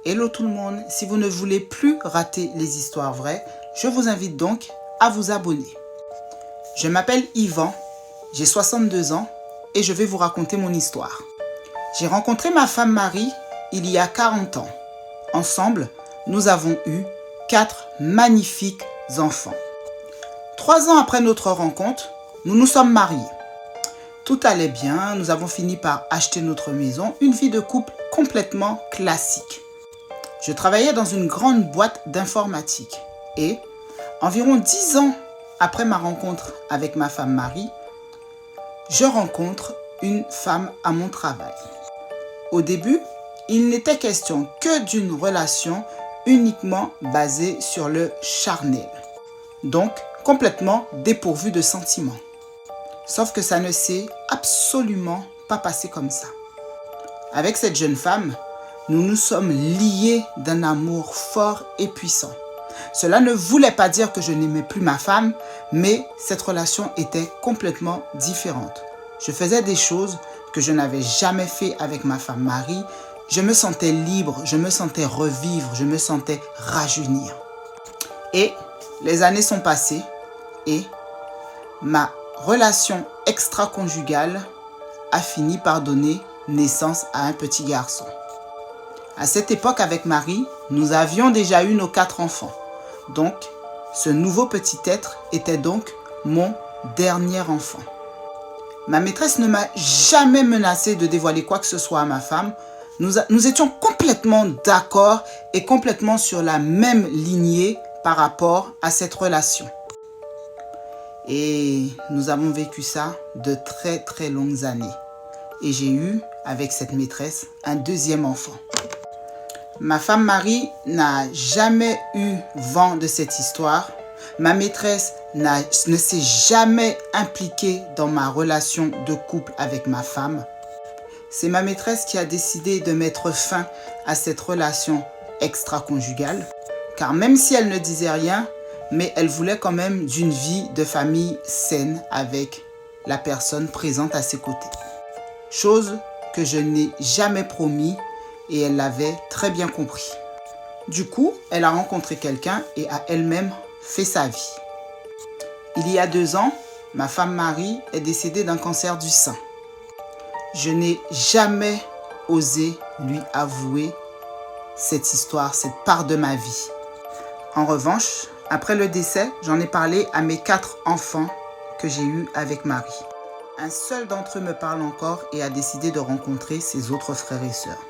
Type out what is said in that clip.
Hello tout le monde, si vous ne voulez plus rater les histoires vraies, je vous invite donc à vous abonner. Je m'appelle Yvan, j'ai 62 ans et je vais vous raconter mon histoire. J'ai rencontré ma femme Marie il y a 40 ans. Ensemble, nous avons eu 4 magnifiques enfants. 3 ans après notre rencontre, nous nous sommes mariés. Tout allait bien, nous avons fini par acheter notre maison, une vie de couple complètement classique. Je travaillais dans une grande boîte d'informatique et environ 10 ans après ma rencontre avec ma femme Marie, je rencontre une femme à mon travail. Au début, il n'était question que d'une relation uniquement basée sur le charnel, donc complètement dépourvue de sentiments. Sauf que ça ne s'est absolument pas passé comme ça. Avec cette jeune femme, nous nous sommes liés d'un amour fort et puissant. Cela ne voulait pas dire que je n'aimais plus ma femme, mais cette relation était complètement différente. Je faisais des choses que je n'avais jamais fait avec ma femme Marie. Je me sentais libre, je me sentais revivre, je me sentais rajeunir. Et les années sont passées et ma relation extra-conjugale a fini par donner naissance à un petit garçon. À cette époque, avec Marie, nous avions déjà eu nos 4 enfants. Donc, ce nouveau petit être était donc mon dernier enfant. Ma maîtresse ne m'a jamais menacé de dévoiler quoi que ce soit à ma femme. Nous étions complètement d'accord et complètement sur la même lignée par rapport à cette relation. Et nous avons vécu ça de très très longues années. Et j'ai eu, avec cette maîtresse, un deuxième enfant. Ma femme Marie n'a jamais eu vent de cette histoire. Ma maîtresse ne s'est jamais impliquée dans ma relation de couple avec ma femme. C'est ma maîtresse qui a décidé de mettre fin à cette relation extra-conjugale. Car même si elle ne disait rien, mais elle voulait quand même d'une vie de famille saine avec la personne présente à ses côtés. Chose que je n'ai jamais promis et elle l'avait très bien compris. Du coup, elle a rencontré quelqu'un et a elle-même fait sa vie. Il y a 2 ans, ma femme Marie est décédée d'un cancer du sein. Je n'ai jamais osé lui avouer cette histoire, cette part de ma vie. En revanche, après le décès, j'en ai parlé à mes 4 enfants que j'ai eus avec Marie. Un seul d'entre eux me parle encore et a décidé de rencontrer ses autres frères et sœurs.